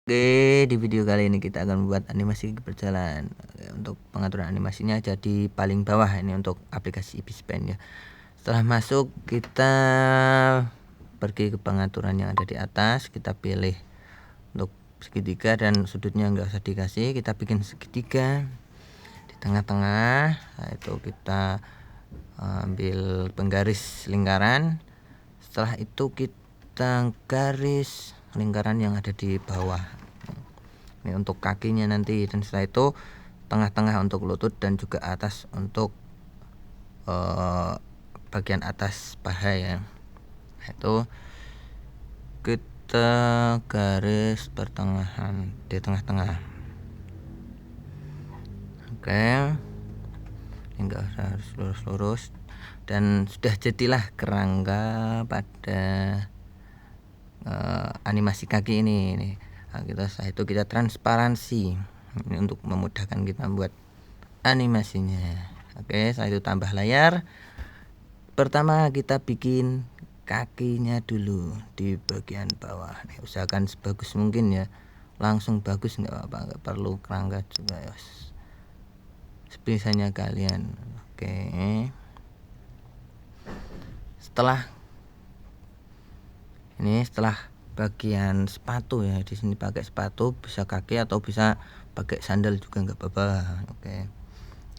Oke, di video kali ini kita akan membuat animasi berjalan. Untuk pengaturan animasinya ada di paling bawah ini untuk aplikasi Ibispen ya. Setelah masuk kita pergi ke pengaturan yang ada di atas, kita pilih untuk segitiga dan sudutnya nggak usah dikasih, kita bikin segitiga di tengah-tengah. Nah, itu kita ambil penggaris lingkaran. Setelah itu kita garis lingkaran yang ada di bawah. Ini untuk kakinya nanti, dan setelah itu tengah-tengah untuk lutut dan juga atas untuk bagian atas paha ya. Itu kita garis pertengahan di tengah-tengah. Oke, enggak harus lurus-lurus, dan sudah jadilah kerangka pada animasi kaki ini. Nah, setelah itu kita transparansi ini untuk memudahkan kita buat animasinya. Oke, setelah itu tambah layar. Pertama kita bikin kakinya dulu di bagian bawah. Nih, usahakan sebagus mungkin ya, langsung bagus nggak apa-apa, nggak perlu kerangka juga ya, sebisanya kalian. Oke, setelah bagian sepatu ya, di sini pakai sepatu, bisa kaki atau bisa pakai sandal juga nggak apa-apa. Oke,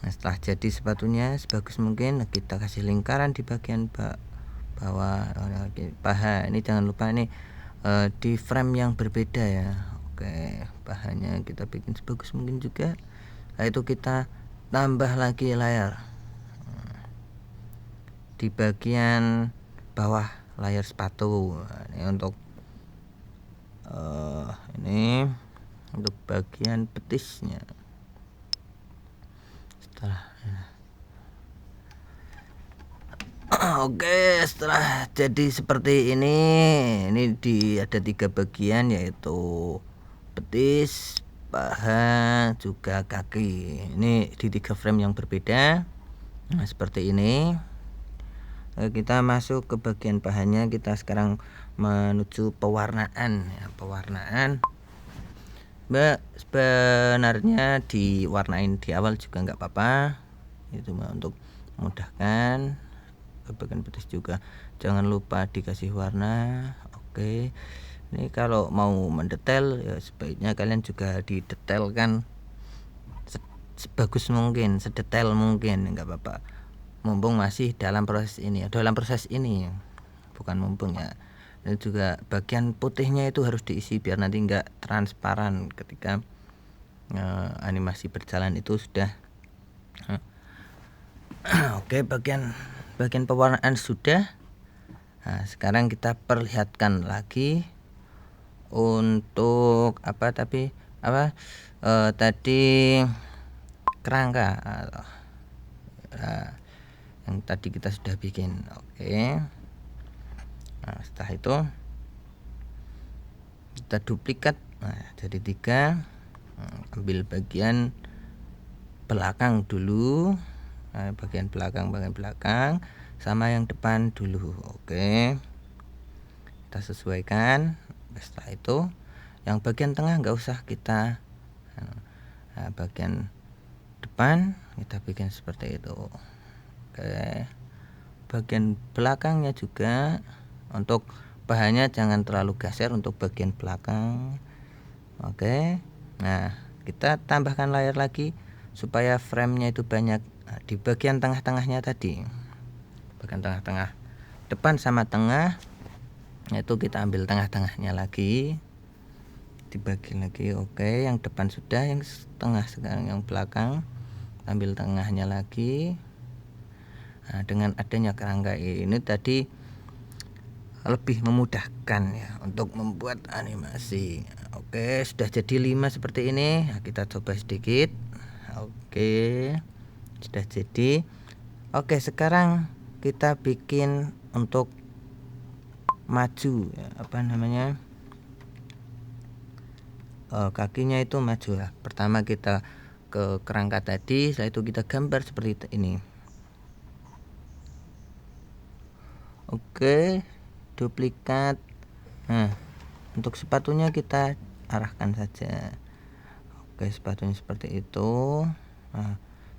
nah setelah jadi sepatunya sebagus mungkin, kita kasih lingkaran di bagian bawah paha. Ini jangan lupa ini di frame yang berbeda ya. Oke, pahanya kita bikin sebagus mungkin juga. Nah, itu kita tambah lagi layar di bagian bawah layar sepatu. Ini untuk bagian betisnya. Oke, setelah jadi seperti ini ada 3 bagian, yaitu betis, paha, juga kaki. Ini di 3 frame yang berbeda. Nah, seperti ini. Kita masuk ke bagian pahanya. Kita sekarang menuju pewarnaan ya, pewarnaan. Sebenarnya diwarnain di awal juga nggak apa-apa, itu untuk memudahkan. Bagian betis juga jangan lupa dikasih warna. Oke, ini kalau mau mendetail ya sebaiknya kalian juga didetailkan sebagus mungkin, sedetail mungkin, nggak apa-apa, mumpung masih dalam proses ini, bukan mumpung ya. Dan juga bagian putihnya itu harus diisi biar nanti nggak transparan ketika animasi berjalan itu sudah. Oke, bagian pewarnaan sudah. Nah, sekarang kita perlihatkan lagi untuk tadi kerangka yang tadi kita sudah bikin. Oke, nah setelah itu kita duplikat. Nah, jadi 3. Ambil bagian belakang dulu. Nah, bagian belakang sama yang depan dulu. Oke, kita sesuaikan. Setelah itu yang bagian tengah nggak usah kita, bagian depan kita bikin seperti itu. Oke, bagian belakangnya juga untuk bahannya jangan terlalu geser untuk bagian belakang. Oke, nah kita tambahkan layar lagi supaya framenya itu banyak. Nah, di bagian tengah-tengahnya tadi, bagian tengah-tengah depan sama tengah, itu kita ambil tengah-tengahnya lagi, dibagi lagi. Oke, yang depan sudah, yang tengah sekarang yang belakang, ambil tengahnya lagi. Nah, dengan adanya kerangka ini tadi lebih memudahkan ya untuk membuat animasi. Oke, sudah jadi 5 seperti ini. Nah, kita coba sedikit. Oke, sudah jadi. Oke, sekarang kita bikin untuk maju ya, kakinya itu maju lah. Pertama kita ke kerangka tadi, setelah itu kita gambar seperti ini. Oke, duplikat. Nah, untuk sepatunya kita arahkan saja. Oke, sepatunya seperti itu. Nah,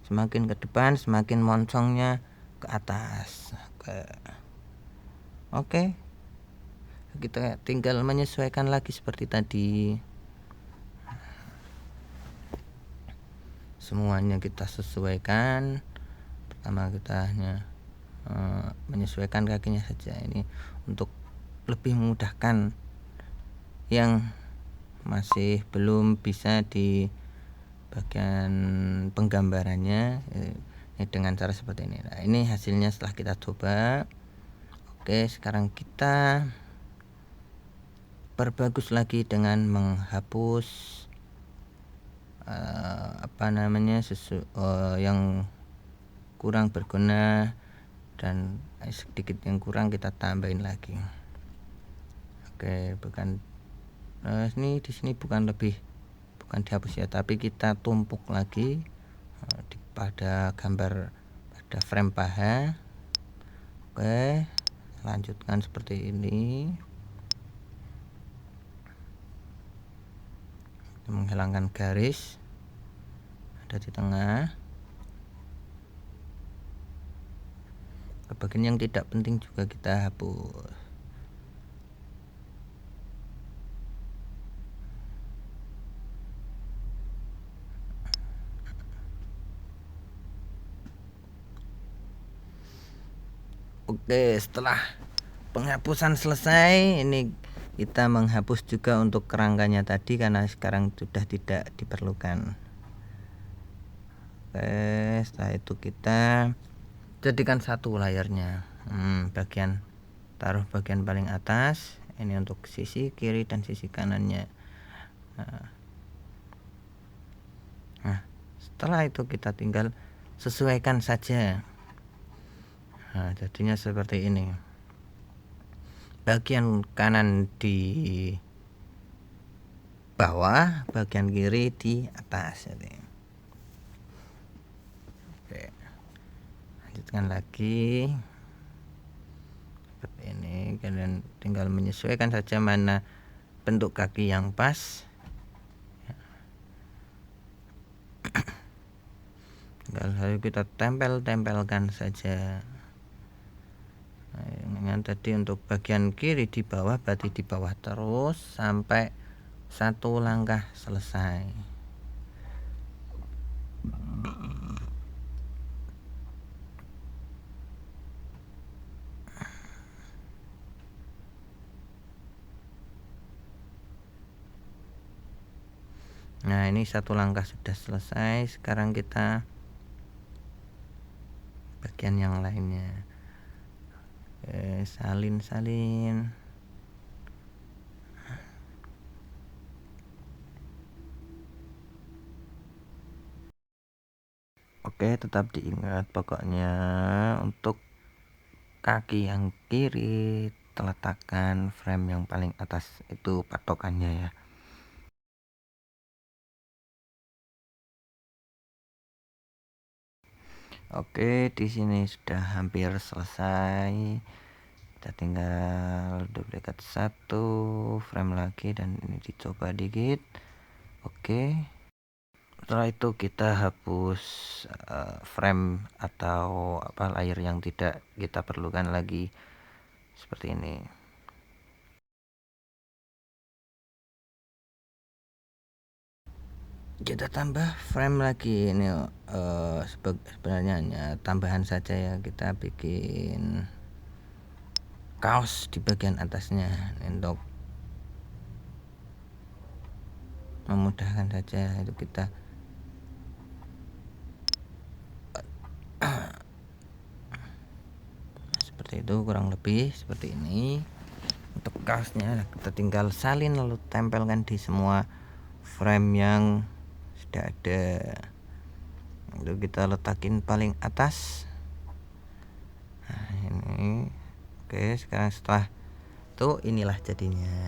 semakin ke depan semakin moncongnya ke atas. Oke, kita tinggal menyesuaikan lagi seperti tadi. Semuanya kita sesuaikan. Pertama kita hanya menyesuaikan kakinya saja, ini untuk lebih memudahkan yang masih belum bisa di bagian penggambarannya dengan cara seperti ini. Nah, ini hasilnya setelah kita coba. Oke, sekarang kita perbagus lagi dengan menghapus yang kurang berguna, dan sedikit yang kurang kita tambahin lagi. Oke, ini di sini bukan dihapus ya, tapi kita tumpuk lagi pada gambar pada frame paha. Oke, lanjutkan seperti ini. Menghilangkan garis ada di tengah. Bagian yang tidak penting juga kita hapus. Oke, setelah penghapusan selesai, ini kita menghapus juga untuk kerangkanya tadi karena sekarang sudah tidak diperlukan. Oke, setelah itu kita jadikan satu layarnya. Taruh bagian paling atas, ini untuk sisi kiri dan sisi kanannya. Nah, setelah itu kita tinggal sesuaikan saja. Nah, jadinya seperti ini. Bagian kanan di bawah, bagian kiri di atas. Oke, lanjutkan lagi seperti ini. Kalian tinggal menyesuaikan saja mana bentuk kaki yang pas. Lalu kita tempelkan saja. Yang tadi untuk bagian kiri di bawah, berarti di bawah terus sampai satu langkah selesai. Nah, ini satu langkah sudah selesai. Sekarang kita bagian yang lainnya. Salin. Oke, tetap diingat pokoknya untuk kaki yang kiri letakkan frame yang paling atas, itu patokannya ya. Oke, di sini sudah hampir selesai. Kita tinggal duplikat satu frame lagi dan ini dicoba dikit. Oke, setelah itu kita hapus frame atau layer yang tidak kita perlukan lagi seperti ini. Kita tambah frame lagi. Ini sebenarnya hanya tambahan saja ya, kita bikin kaos di bagian atasnya untuk memudahkan saja. Itu kita seperti itu, kurang lebih seperti ini. Untuk kaosnya kita tinggal salin lalu tempelkan di semua frame yang sudah ada. Lalu kita letakin paling atas. Nah, ini oke. Sekarang setelah itu inilah jadinya.